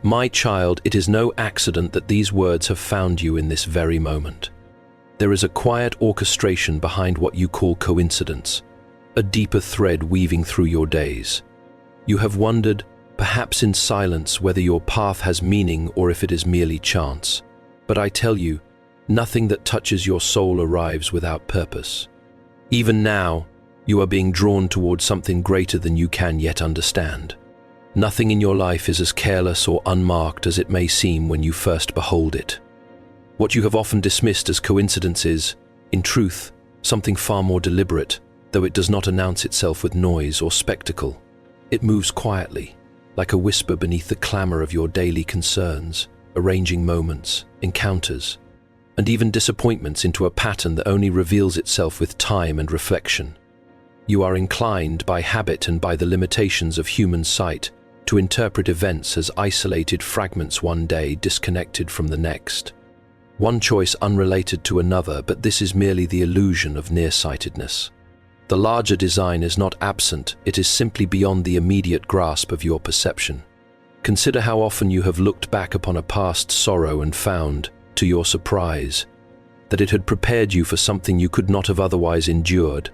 My child, it is no accident that these words have found you in this very moment. There is a quiet orchestration behind what you call coincidence, a deeper thread weaving through your days. You have wondered, perhaps in silence, whether your path has meaning or if it is merely chance. But I tell you, nothing that touches your soul arrives without purpose. Even now, you are being drawn towards something greater than you can yet understand. Nothing in your life is as careless or unmarked as it may seem when you first behold it. What you have often dismissed as coincidence is, in truth, something far more deliberate, though it does not announce itself with noise or spectacle. It moves quietly, like a whisper beneath the clamor of your daily concerns, arranging moments, encounters, and even disappointments into a pattern that only reveals itself with time and reflection. You are inclined by habit and by the limitations of human sight to interpret events as isolated fragments one day disconnected from the next. One choice unrelated to another, but this is merely the illusion of nearsightedness. The larger design is not absent, it is simply beyond the immediate grasp of your perception. Consider how often you have looked back upon a past sorrow and found, to your surprise, that it had prepared you for something you could not have otherwise endured.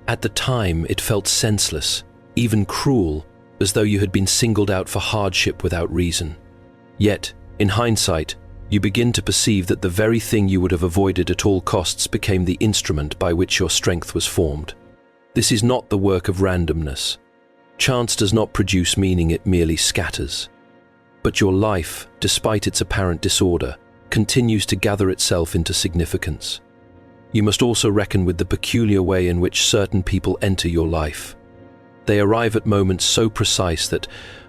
At the time, it felt senseless, even cruel, as though you had been singled out for hardship without reason. Yet, in hindsight, you begin to perceive that the very thing you would have avoided at all costs became the instrument by which your strength was formed. This is not the work of randomness. Chance does not produce meaning, it merely scatters. But your life, despite its apparent disorder, continues to gather itself into significance. You must also reckon with the peculiar way in which certain people enter your life. They arrive at moments so precise that,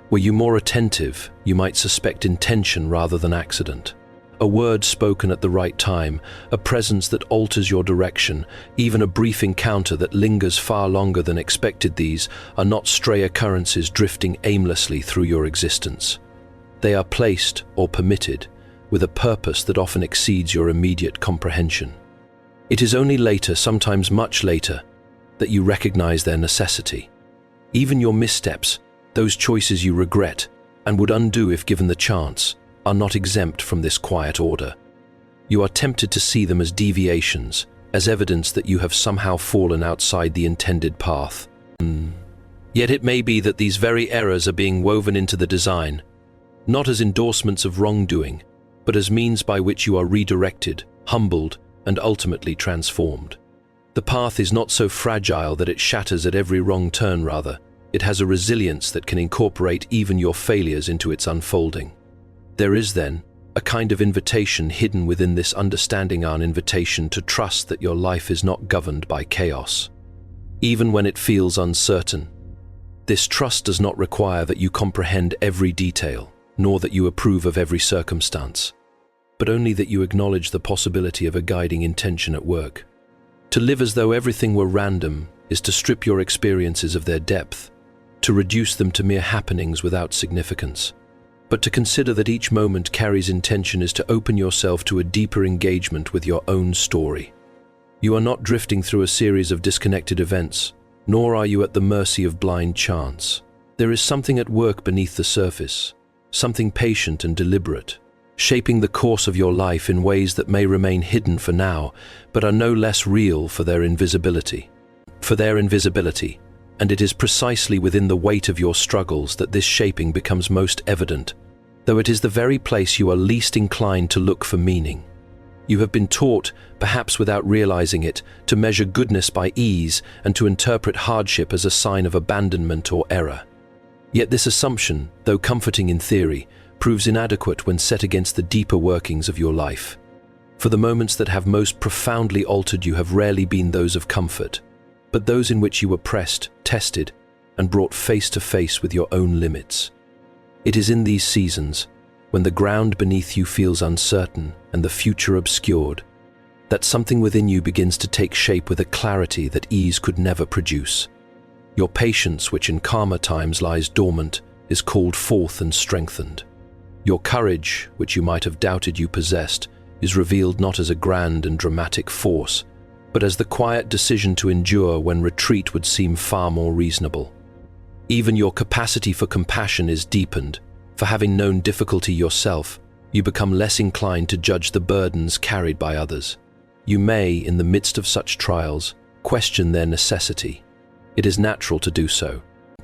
were you more attentive, you might suspect intention rather than accident. A word spoken at the right time, a presence that alters your direction, even a brief encounter that lingers far longer than expected. These are not stray occurrences drifting aimlessly through your existence. They are placed, or permitted, with a purpose that often exceeds your immediate comprehension. It is only later, sometimes much later, that you recognize their necessity. Even your missteps, those choices you regret and would undo if given the chance, are not exempt from this quiet order. You are tempted to see them as deviations, as evidence that you have somehow fallen outside the intended path. Yet it may be that these very errors are being woven into the design, not as endorsements of wrongdoing, but as means by which you are redirected, humbled, and ultimately transformed. The path is not so fragile that it shatters at every wrong turn, rather, it has a resilience that can incorporate even your failures into its unfolding. There is, then, a kind of invitation hidden within this understanding, an invitation to trust that your life is not governed by chaos, even when it feels uncertain. This trust does not require that you comprehend every detail, nor that you approve of every circumstance, but only that you acknowledge the possibility of a guiding intention at work. To live as though everything were random is to strip your experiences of their depth, to reduce them to mere happenings without significance. But to consider that each moment carries intention is to open yourself to a deeper engagement with your own story. You are not drifting through a series of disconnected events, nor are you at the mercy of blind chance. There is something at work beneath the surface, something patient and deliberate, shaping the course of your life in ways that may remain hidden for now, but are no less real for their invisibility. And it is precisely within the weight of your struggles that this shaping becomes most evident, though it is the very place you are least inclined to look for meaning. You have been taught, perhaps without realizing it, to measure goodness by ease and to interpret hardship as a sign of abandonment or error. Yet this assumption, though comforting in theory, proves inadequate when set against the deeper workings of your life. For the moments that have most profoundly altered you have rarely been those of comfort, but those in which you were pressed, tested, and brought face to face with your own limits. It is in these seasons, when the ground beneath you feels uncertain and the future obscured, that something within you begins to take shape with a clarity that ease could never produce. Your patience, which in calmer times lies dormant, is called forth and strengthened. Your courage, which you might have doubted you possessed, is revealed not as a grand and dramatic force, but as the quiet decision to endure when retreat would seem far more reasonable. Even your capacity for compassion is deepened, For having known difficulty yourself, you become less inclined to judge the burdens carried by others. You may, in the midst of such trials, question their necessity. It is natural to do so.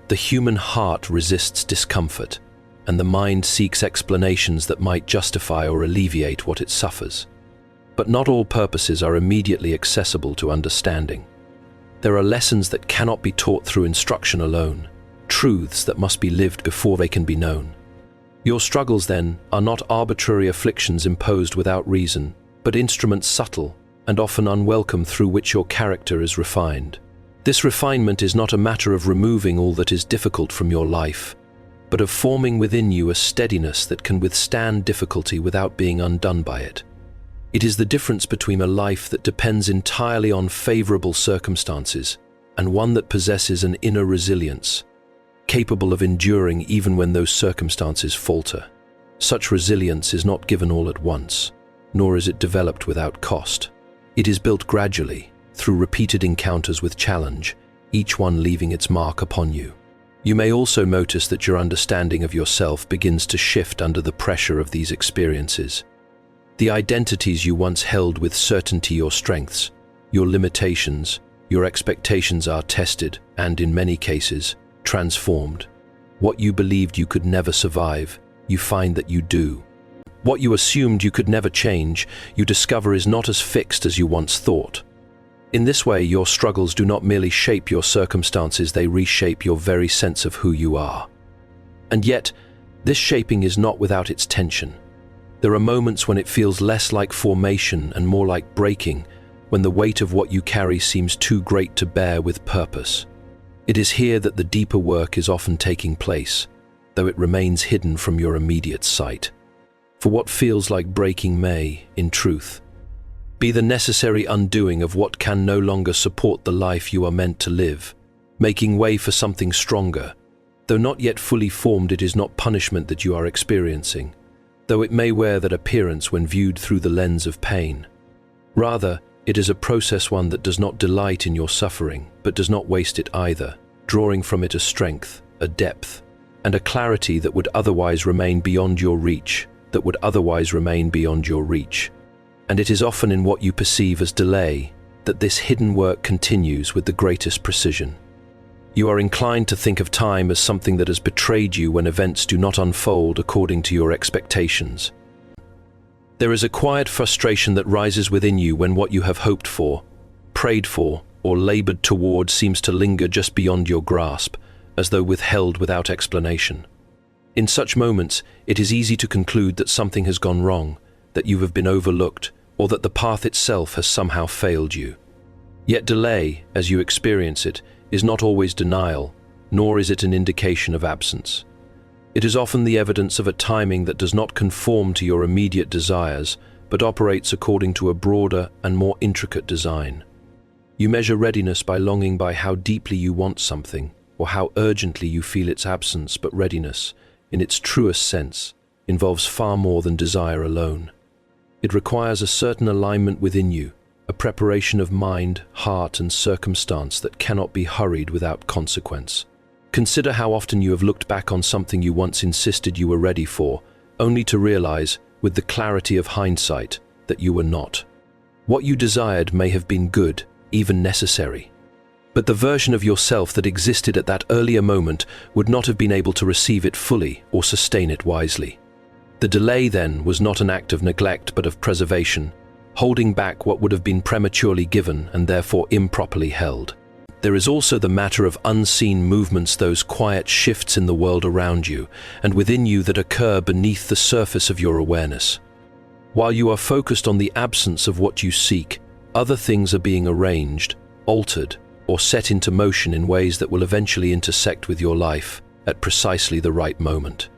The human heart resists discomfort, and the mind seeks explanations that might justify or alleviate what it suffers. But not all purposes are immediately accessible to understanding. There are lessons that cannot be taught through instruction alone, truths that must be lived before they can be known. Your struggles, then, are not arbitrary afflictions imposed without reason, but instruments subtle and often unwelcome through which your character is refined. This refinement is not a matter of removing all that is difficult from your life, but of forming within you a steadiness that can withstand difficulty without being undone by it. It is the difference between a life that depends entirely on favorable circumstances and one that possesses an inner resilience, capable of enduring even when those circumstances falter. Such resilience is not given all at once, nor is it developed without cost. It is built gradually, through repeated encounters with challenge, each one leaving its mark upon you. You may also notice that your understanding of yourself begins to shift under the pressure of these experiences. The identities you once held with certainty or strengths, your limitations, your expectations are tested and, in many cases, transformed. What you believed you could never survive, you find that you do. What you assumed you could never change, you discover is not as fixed as you once thought. In this way, your struggles do not merely shape your circumstances, they reshape your very sense of who you are. And yet, this shaping is not without its tension. There are moments when it feels less like formation and more like breaking, when the weight of what you carry seems too great to bear with purpose. It is here that the deeper work is often taking place, though it remains hidden from your immediate sight. For what feels like breaking may, in truth, be the necessary undoing of what can no longer support the life you are meant to live, making way for something stronger. Though not yet fully formed, it is not punishment that you are experiencing, though it may wear that appearance when viewed through the lens of pain. Rather, it is a process, one that does not delight in your suffering, but does not waste it either, drawing from it a strength, a depth, and a clarity that would otherwise remain beyond your reach, And it is often in what you perceive as delay that this hidden work continues with the greatest precision. You are inclined to think of time as something that has betrayed you when events do not unfold according to your expectations. There is a quiet frustration that rises within you when what you have hoped for, prayed for, or labored toward seems to linger just beyond your grasp, as though withheld without explanation. In such moments, it is easy to conclude that something has gone wrong, that you have been overlooked, or that the path itself has somehow failed you. Yet delay, as you experience it, is not always denial, nor is it an indication of absence. It is often the evidence of a timing that does not conform to your immediate desires, but operates according to a broader and more intricate design. You measure readiness by longing by how deeply you want something, or how urgently you feel its absence, but readiness, in its truest sense, involves far more than desire alone. It requires a certain alignment within you, a preparation of mind, heart, and circumstance that cannot be hurried without consequence. Consider how often you have looked back on something you once insisted you were ready for, only to realize, with the clarity of hindsight, that you were not. What you desired may have been good, even necessary, but the version of yourself that existed at that earlier moment would not have been able to receive it fully or sustain it wisely. The delay, then, was not an act of neglect but of preservation, holding back what would have been prematurely given and therefore improperly held. There is also the matter of unseen movements, those quiet shifts in the world around you and within you that occur beneath the surface of your awareness. While you are focused on the absence of what you seek, other things are being arranged, altered, or set into motion in ways that will eventually intersect with your life at precisely the right moment.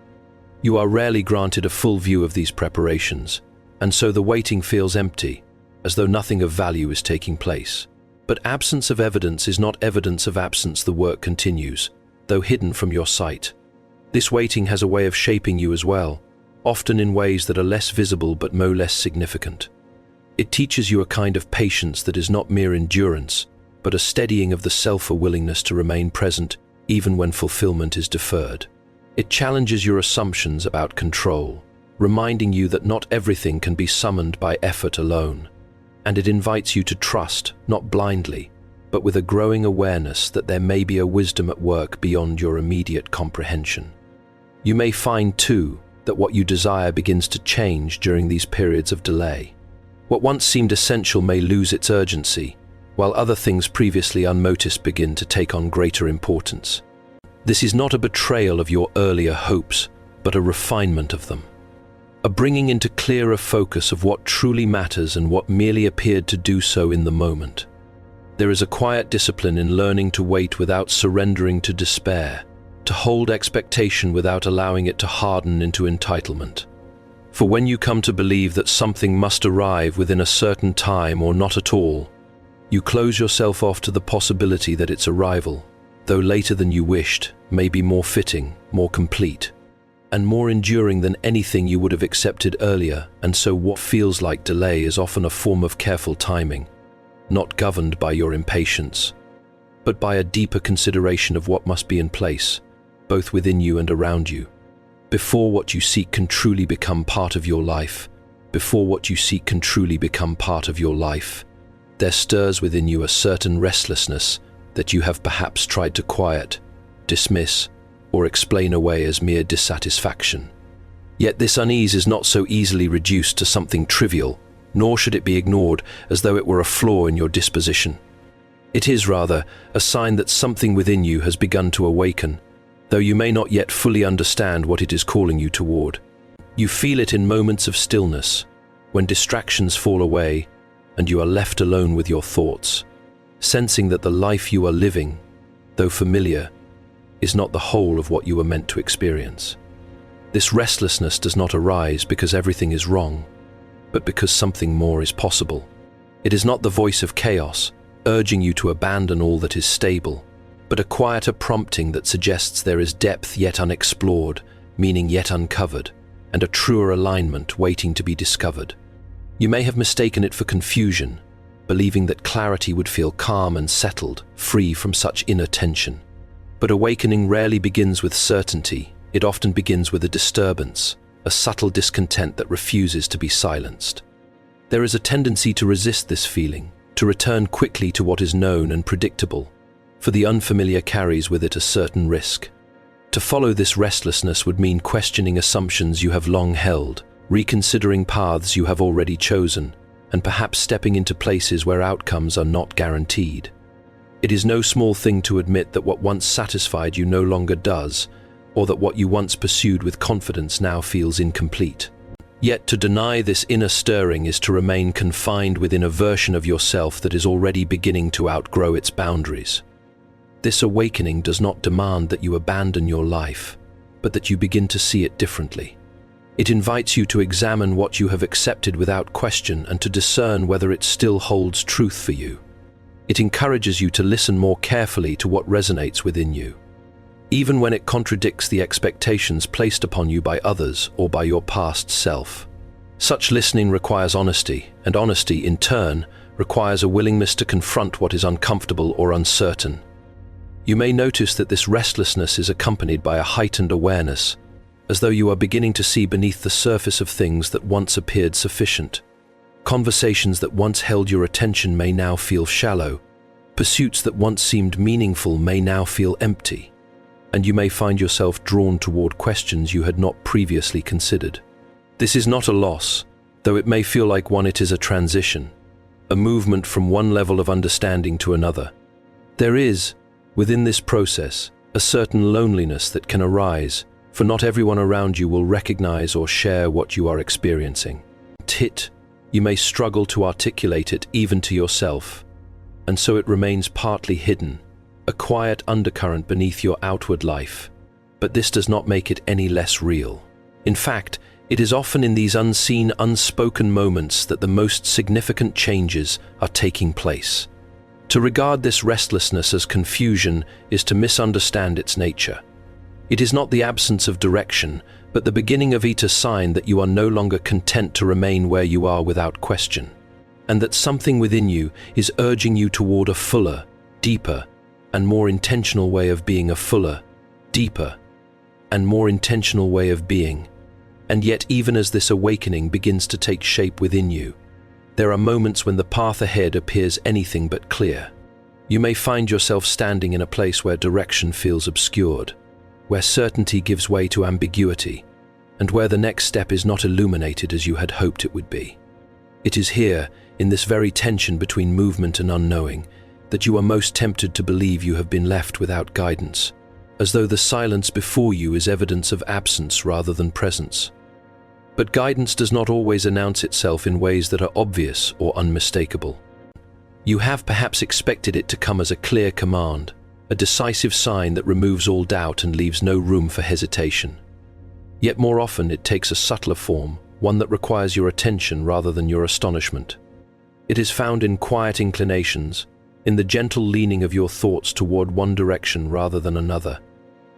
You are rarely granted a full view of these preparations, and so the waiting feels empty, as though nothing of value is taking place. But absence of evidence is not evidence of absence. The work continues, though hidden from your sight. This waiting has a way of shaping you as well, often in ways that are less visible but no less significant. It teaches you a kind of patience that is not mere endurance, but a steadying of the self, a willingness to remain present even when fulfillment is deferred. It challenges your assumptions about control, reminding you that not everything can be summoned by effort alone. And it invites you to trust, not blindly, but with a growing awareness that there may be a wisdom at work beyond your immediate comprehension. You may find, too, that what you desire begins to change during these periods of delay. What once seemed essential may lose its urgency, while other things previously unnoticed begin to take on greater importance. This is not a betrayal of your earlier hopes, but a refinement of them. A bringing into clearer focus of what truly matters and what merely appeared to do so in the moment. There is a quiet discipline in learning to wait without surrendering to despair, to hold expectation without allowing it to harden into entitlement. For when you come to believe that something must arrive within a certain time or not at all, you close yourself off to the possibility that its arrival, though later than you wished, may be more fitting, more complete, and more enduring than anything you would have accepted earlier. And so what feels like delay is often a form of careful timing, not governed by your impatience, but by a deeper consideration of what must be in place, both within you and around you. Before what you seek can truly become part of your life, there stirs within you a certain restlessness that you have perhaps tried to quiet, dismiss, or explain away as mere dissatisfaction. Yet this unease is not so easily reduced to something trivial, nor should it be ignored as though it were a flaw in your disposition. It is rather a sign that something within you has begun to awaken, though you may not yet fully understand what it is calling you toward. You feel it in moments of stillness, when distractions fall away and you are left alone with your thoughts, sensing that the life you are living, though familiar, is not the whole of what you were meant to experience. This restlessness does not arise because everything is wrong, but because something more is possible. It is not the voice of chaos, urging you to abandon all that is stable, but a quieter prompting that suggests there is depth yet unexplored, meaning yet uncovered, and a truer alignment waiting to be discovered. You may have mistaken it for confusion, believing that clarity would feel calm and settled, free from such inner tension. But awakening rarely begins with certainty. It often begins with a disturbance, a subtle discontent that refuses to be silenced. There is a tendency to resist this feeling, to return quickly to what is known and predictable, for the unfamiliar carries with it a certain risk. To follow this restlessness would mean questioning assumptions you have long held, reconsidering paths you have already chosen, and perhaps stepping into places where outcomes are not guaranteed. It is no small thing to admit that what once satisfied you no longer does, or that what you once pursued with confidence now feels incomplete. Yet to deny this inner stirring is to remain confined within a version of yourself that is already beginning to outgrow its boundaries. This awakening does not demand that you abandon your life, but that you begin to see it differently. It invites you to examine what you have accepted without question and to discern whether it still holds truth for you. It encourages you to listen more carefully to what resonates within you, even when it contradicts the expectations placed upon you by others or by your past self. Such listening requires honesty, and honesty, in turn, requires a willingness to confront what is uncomfortable or uncertain. You may notice that this restlessness is accompanied by a heightened awareness, as though you are beginning to see beneath the surface of things that once appeared sufficient. Conversations that once held your attention may now feel shallow. Pursuits that once seemed meaningful may now feel empty. And you may find yourself drawn toward questions you had not previously considered. This is not a loss, though it may feel like one. It is a transition, a movement from one level of understanding to another. There is, within this process, a certain loneliness that can arise, for not everyone around you will recognize or share what you are experiencing. You may struggle to articulate it even to yourself, and so it remains partly hidden, a quiet undercurrent beneath your outward life. But this does not make it any less real. In fact, it is often in these unseen, unspoken moments that the most significant changes are taking place. To regard this restlessness as confusion is to misunderstand its nature. It is not the absence of direction, but the beginning of a sign that you are no longer content to remain where you are without question, and that something within you is urging you toward a fuller, deeper, and more intentional way of being, a fuller, deeper, and more intentional way of being. And yet, even as this awakening begins to take shape within you, there are moments when the path ahead appears anything but clear. You may find yourself standing in a place where direction feels obscured, where certainty gives way to ambiguity, and where the next step is not illuminated as you had hoped it would be. It is here, in this very tension between movement and unknowing, that you are most tempted to believe you have been left without guidance, as though the silence before you is evidence of absence rather than presence. But guidance does not always announce itself in ways that are obvious or unmistakable. You have perhaps expected it to come as a clear command, a decisive sign that removes all doubt and leaves no room for hesitation. Yet more often it takes a subtler form, one that requires your attention rather than your astonishment. It is found in quiet inclinations, in the gentle leaning of your thoughts toward one direction rather than another,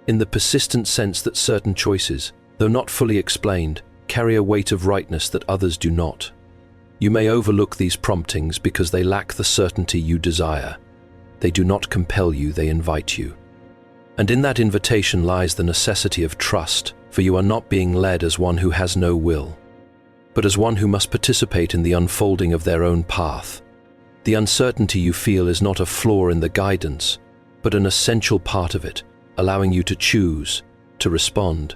in the persistent sense that certain choices, though not fully explained, carry a weight of rightness that others do not. You may overlook these promptings because they lack the certainty you desire. They do not compel you, they invite you. And in that invitation lies the necessity of trust, for you are not being led as one who has no will, but as one who must participate in the unfolding of their own path. The uncertainty you feel is not a flaw in the guidance, but an essential part of it, allowing you to choose, to respond,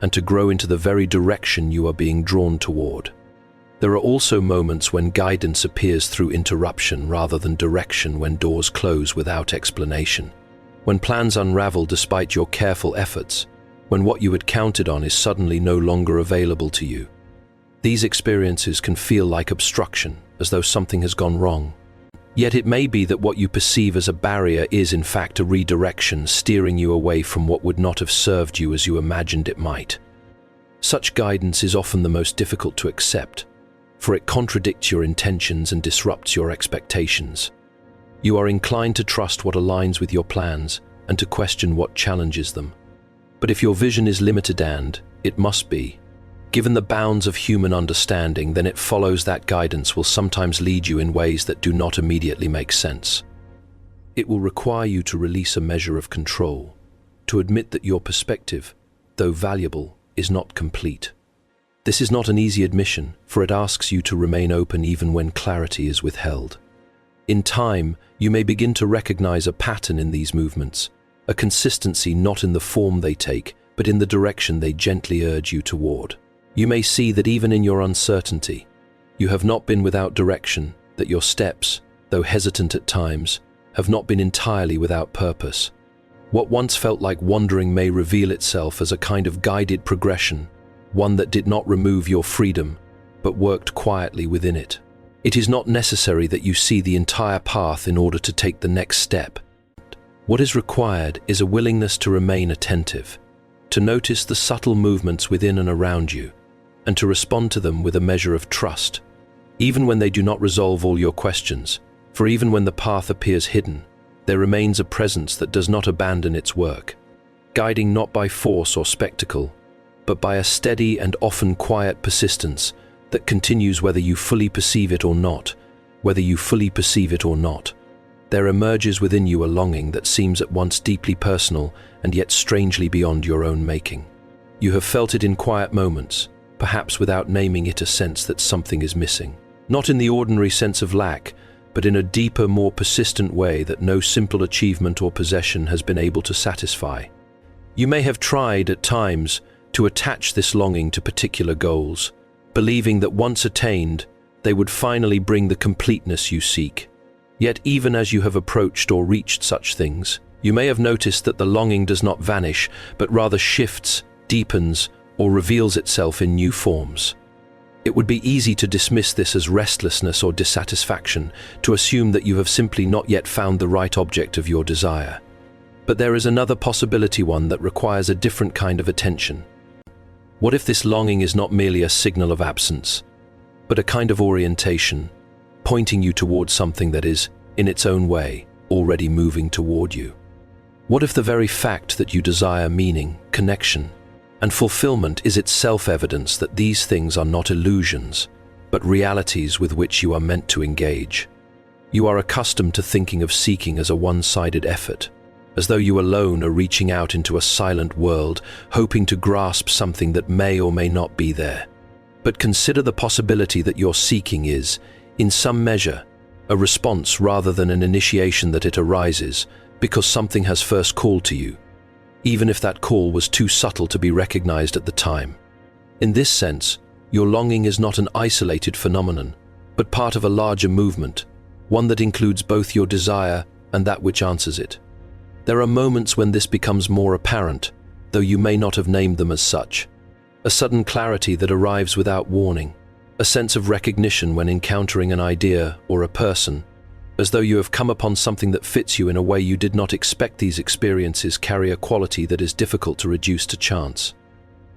and to grow into the very direction you are being drawn toward. There are also moments when guidance appears through interruption rather than direction, when doors close without explanation, when plans unravel despite your careful efforts, when what you had counted on is suddenly no longer available to you. These experiences can feel like obstruction, as though something has gone wrong. Yet it may be that what you perceive as a barrier is in fact a redirection, steering you away from what would not have served you as you imagined it might. Such guidance is often the most difficult to accept, for it contradicts your intentions and disrupts your expectations. You are inclined to trust what aligns with your plans and to question what challenges them. But if your vision is limited, and it must be, given the bounds of human understanding, then it follows that guidance will sometimes lead you in ways that do not immediately make sense. It will require you to release a measure of control, to admit that your perspective, though valuable, is not complete. This is not an easy admission, for it asks you to remain open even when clarity is withheld. In time, you may begin to recognize a pattern in these movements, a consistency not in the form they take, but in the direction they gently urge you toward. You may see that even in your uncertainty, you have not been without direction, that your steps, though hesitant at times, have not been entirely without purpose. What once felt like wandering may reveal itself as a kind of guided progression, one that did not remove your freedom, but worked quietly within it. It is not necessary that you see the entire path in order to take the next step. What is required is a willingness to remain attentive, to notice the subtle movements within and around you, and to respond to them with a measure of trust, even when they do not resolve all your questions, for even when the path appears hidden, there remains a presence that does not abandon its work, guiding not by force or spectacle, but by a steady and often quiet persistence that continues whether you fully perceive it or not. Whether you fully perceive it or not, there emerges within you a longing that seems at once deeply personal and yet strangely beyond your own making. You have felt it in quiet moments, perhaps without naming it, a sense that something is missing. Not in the ordinary sense of lack, but in a deeper, more persistent way that no simple achievement or possession has been able to satisfy. You may have tried at times to attach this longing to particular goals, believing that once attained, they would finally bring the completeness you seek. Yet even as you have approached or reached such things, you may have noticed that the longing does not vanish, but rather shifts, deepens, or reveals itself in new forms. It would be easy to dismiss this as restlessness or dissatisfaction, to assume that you have simply not yet found the right object of your desire. But there is another possibility, one that requires a different kind of attention. What if this longing is not merely a signal of absence, but a kind of orientation, pointing you towards something that is, in its own way, already moving toward you? What if the very fact that you desire meaning, connection, and fulfillment is itself evidence that these things are not illusions, but realities with which you are meant to engage? You are accustomed to thinking of seeking as a one-sided effort, as though you alone are reaching out into a silent world, hoping to grasp something that may or may not be there. But consider the possibility that your seeking is, in some measure, a response rather than an initiation, that it arises because something has first called to you, even if that call was too subtle to be recognized at the time. In this sense, your longing is not an isolated phenomenon, but part of a larger movement, one that includes both your desire and that which answers it. There are moments when this becomes more apparent, though you may not have named them as such. A sudden clarity that arrives without warning, a sense of recognition when encountering an idea or a person, as though you have come upon something that fits you in a way you did not expect. These experiences carry a quality that is difficult to reduce to chance.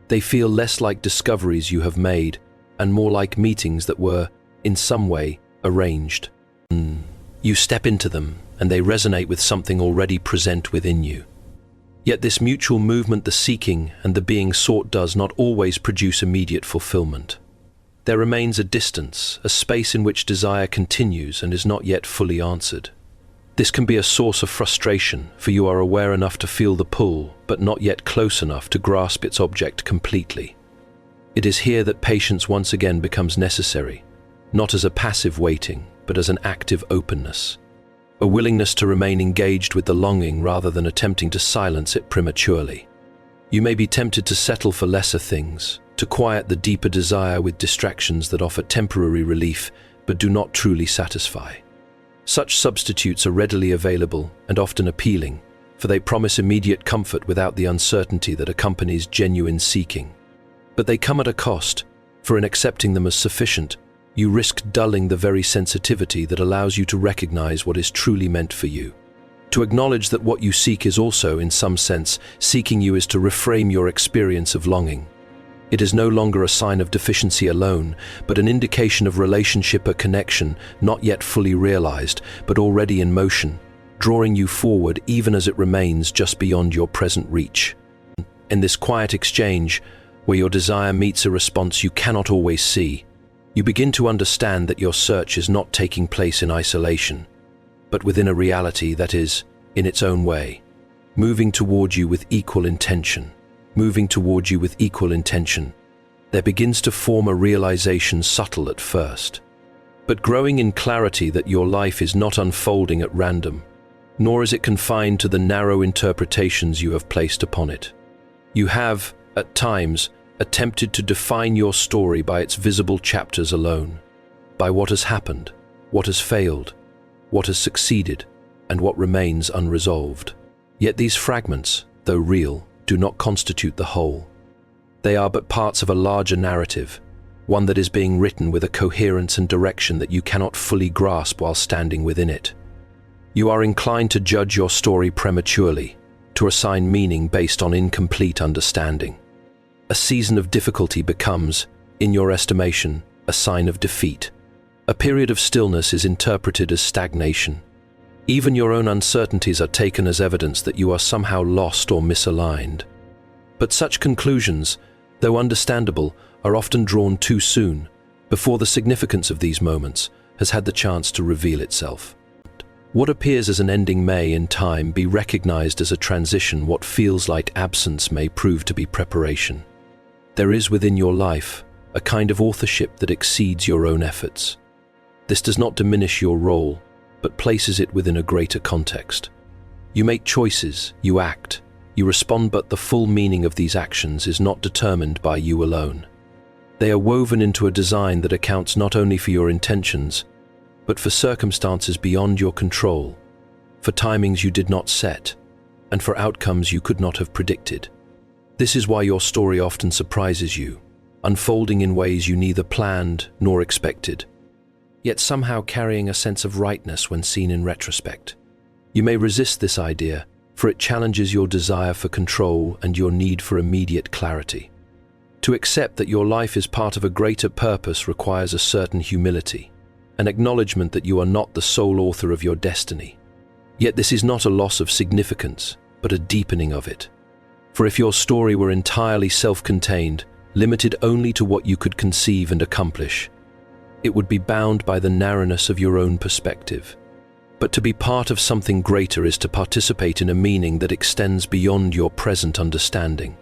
They feel less like discoveries you have made and more like meetings that were, in some way, arranged. You step into them and they resonate with something already present within you. Yet this mutual movement, the seeking and the being sought, does not always produce immediate fulfillment. There remains a distance, a space in which desire continues and is not yet fully answered. This can be a source of frustration, for you are aware enough to feel the pull, but not yet close enough to grasp its object completely. It is here that patience once again becomes necessary, not as a passive waiting, but as an active openness. A willingness to remain engaged with the longing rather than attempting to silence it prematurely. You may be tempted to settle for lesser things, to quiet the deeper desire with distractions that offer temporary relief but do not truly satisfy. Such substitutes are readily available and often appealing, for they promise immediate comfort without the uncertainty that accompanies genuine seeking. But they come at a cost, for in accepting them as sufficient, you risk dulling the very sensitivity that allows you to recognize what is truly meant for you. To acknowledge that what you seek is also, in some sense, seeking you is to reframe your experience of longing. It is no longer a sign of deficiency alone, but an indication of relationship, a connection not yet fully realized, but already in motion, drawing you forward even as it remains just beyond your present reach. In this quiet exchange, where your desire meets a response you cannot always see, you begin to understand that your search is not taking place in isolation, but within a reality that is, in its own way, moving toward you with equal intention. There begins to form a realization, subtle at first, but growing in clarity, that your life is not unfolding at random, nor is it confined to the narrow interpretations you have placed upon it. You have, at times, attempted to define your story by its visible chapters alone, by what has happened, what has failed, what has succeeded, and what remains unresolved. Yet these fragments, though real, do not constitute the whole. They are but parts of a larger narrative, one that is being written with a coherence and direction that you cannot fully grasp while standing within it. You are inclined to judge your story prematurely, to assign meaning based on incomplete understanding. A season of difficulty becomes, in your estimation, a sign of defeat. A period of stillness is interpreted as stagnation. Even your own uncertainties are taken as evidence that you are somehow lost or misaligned. But such conclusions, though understandable, are often drawn too soon, before the significance of these moments has had the chance to reveal itself. What appears as an ending may, in time, be recognized as a transition. What feels like absence may prove to be preparation. There is within your life a kind of authorship that exceeds your own efforts. This does not diminish your role, but places it within a greater context. You make choices, you act, you respond, but the full meaning of these actions is not determined by you alone. They are woven into a design that accounts not only for your intentions, but for circumstances beyond your control, for timings you did not set, and for outcomes you could not have predicted. This is why your story often surprises you, unfolding in ways you neither planned nor expected, yet somehow carrying a sense of rightness when seen in retrospect. You may resist this idea, for it challenges your desire for control and your need for immediate clarity. To accept that your life is part of a greater purpose requires a certain humility, an acknowledgement that you are not the sole author of your destiny. Yet this is not a loss of significance, but a deepening of it. For if your story were entirely self-contained, limited only to what you could conceive and accomplish, it would be bound by the narrowness of your own perspective. But to be part of something greater is to participate in a meaning that extends beyond your present understanding.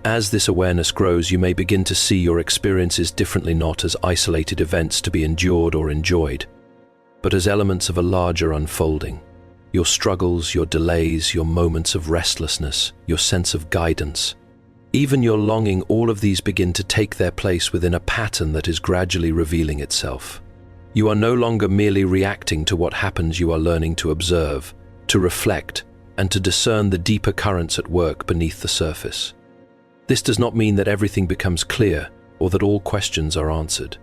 As this awareness grows, you may begin to see your experiences differently, not as isolated events to be endured or enjoyed, but as elements of a larger unfolding. Your struggles, your delays, your moments of restlessness, your sense of guidance, even your longing, all of these begin to take their place within a pattern that is gradually revealing itself. You are no longer merely reacting to what happens, you are learning to observe, to reflect, and to discern the deeper currents at work beneath the surface. This does not mean that everything becomes clear or that all questions are answered.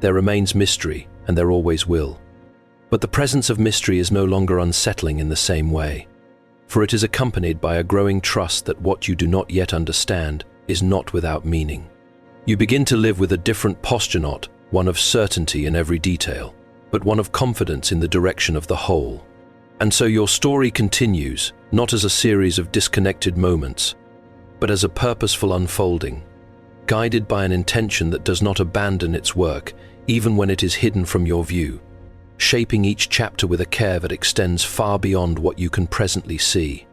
There remains mystery, and there always will. But the presence of mystery is no longer unsettling in the same way, for it is accompanied by a growing trust that what you do not yet understand is not without meaning. You begin to live with a different posture, not one of certainty in every detail, but one of confidence in the direction of the whole. And so your story continues, not as a series of disconnected moments, but as a purposeful unfolding, guided by an intention that does not abandon its work, even when it is hidden from your view, shaping each chapter with a care that extends far beyond what you can presently see.